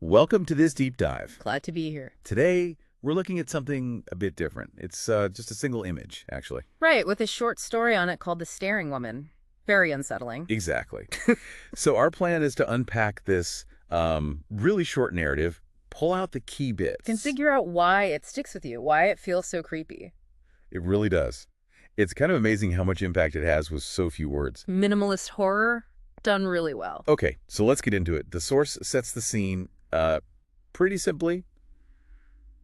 Welcome to this deep dive. Glad to be here. Today, we're looking at something a bit different. It's just a single image, actually. Right, with a short story on it called The Staring Woman. Very unsettling. Exactly. So our plan is to unpack this really short narrative, pull out the key bits. And figure out why it sticks with you, why it feels so creepy. It really does. It's kind of amazing how much impact it has with so few words. Minimalist horror, done really well. Okay, so let's get into it. The source sets the scene pretty simply.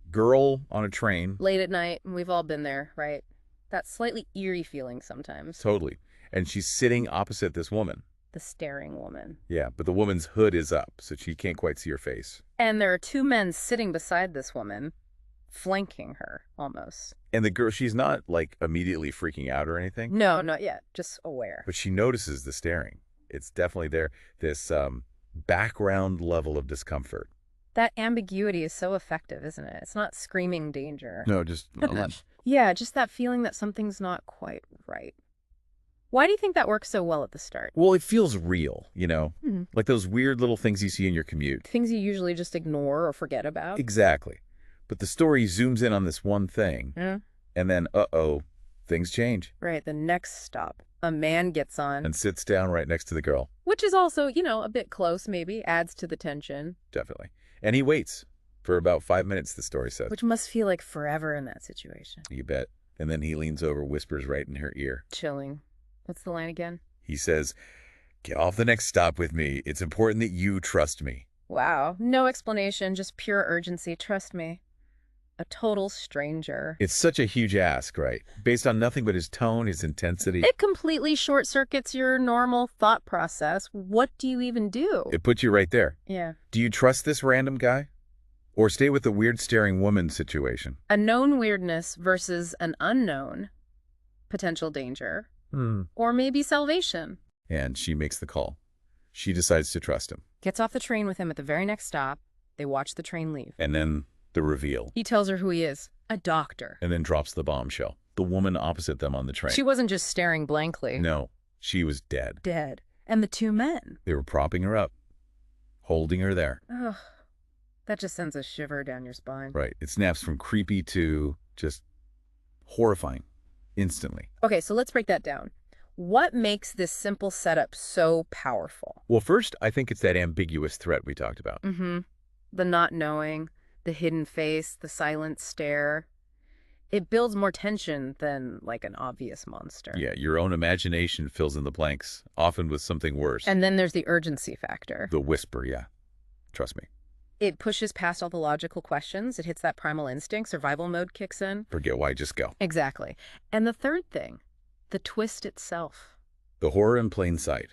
Girl on a train. Late at night, and we've all been there, right? That slightly eerie feeling sometimes. Totally. And she's sitting opposite this woman. The staring woman. Yeah, but the woman's hood is up, so she can't quite see her face. And there are two men sitting beside this woman, flanking her, almost. And the girl, she's not, like, immediately freaking out or anything. No, not yet. Just aware. But she notices the staring. It's definitely there, this background level of discomfort. That ambiguity is so effective, isn't it? It's not screaming danger. No, just a lunch. Yeah, just that feeling that something's not quite right. Why do you think that works so well at the start? Well, it feels real, Hmm. like those weird little things you see in your commute. Things you usually just ignore or forget about? Exactly. But the story zooms in on this one thing, Yeah. and then, uh-oh, things change. Right, the next stop. A man gets on, And sits down right next to the girl. which is also, a bit close maybe, adds to the tension, Definitely. And he waits for about 5 minutes, the story says. which must feel like forever in that situation. You bet. And then he leans over, whispers right in her ear. Chilling. What's the line again? He says, "Get off the next stop with me. It's important that you trust me." Wow, no explanation, just pure urgency, trust me. A total stranger. It's such a huge ask, right? Based on nothing but his tone, his intensity. It completely short-circuits your normal thought process. What do you even do? It puts you right there. Yeah. Do you trust this random guy? Or stay with the weird staring woman situation? A known weirdness versus an unknown potential danger. Or maybe salvation. And she makes the call. She decides to trust him. Gets off the train with him at the very next stop. They watch the train leave. And then the reveal. He tells her who he is. A doctor. And then drops the bombshell. The woman opposite them on the train. She wasn't just staring blankly. No, she was dead. Dead. And the two men. They were propping her up, holding her there. Ugh. That just sends a shiver down your spine. Right. It snaps from creepy to just horrifying instantly. Okay, so let's break that down. What makes this simple setup so powerful? Well, first, I think it's that ambiguous threat we talked about. Mm-hmm. The not knowing, the hidden face, the silent stare. It builds more tension than, like, an obvious monster. Yeah, your own imagination fills in the blanks, often with something worse. And then there's the urgency factor. The whisper, yeah. Trust me. It pushes past all the logical questions. It hits that primal instinct. Survival mode kicks in. Forget why, just go. Exactly. And the third thing, the twist itself. The horror in plain sight.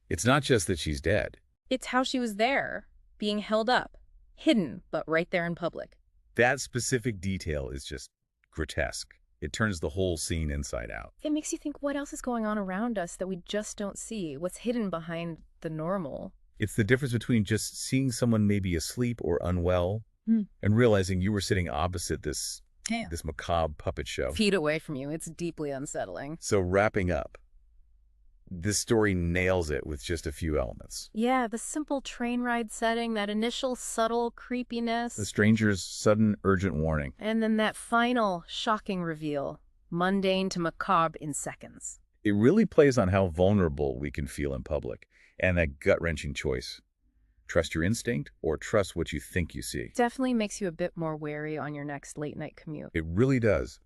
It's not just that she's dead. It's how she was there, being held up, hidden, but right there in public. That specific detail is just grotesque. It turns the whole scene inside out. It makes you think, what else is going on around us that we just don't see? What's hidden behind the normal? It's the difference between just seeing someone maybe asleep or unwell and realizing you were sitting opposite this macabre puppet show. Feet away from you. It's deeply unsettling. So wrapping up, this story nails it with just a few elements. Yeah, the simple train ride setting, that initial subtle creepiness. The stranger's sudden urgent warning. And then that final shocking reveal, mundane to macabre in seconds. It really plays on how vulnerable we can feel in public and that gut-wrenching choice. Trust your instinct or trust what you think you see. Definitely makes you a bit more wary on your next late-night commute. It really does.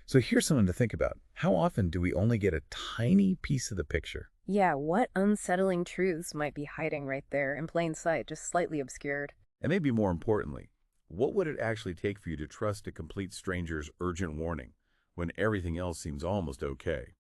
So here's something to think about. How often do we only get a tiny piece of the picture? Yeah, what unsettling truths might be hiding right there in plain sight, just slightly obscured? And maybe more importantly, what would it actually take for you to trust a complete stranger's urgent warning when everything else seems almost okay?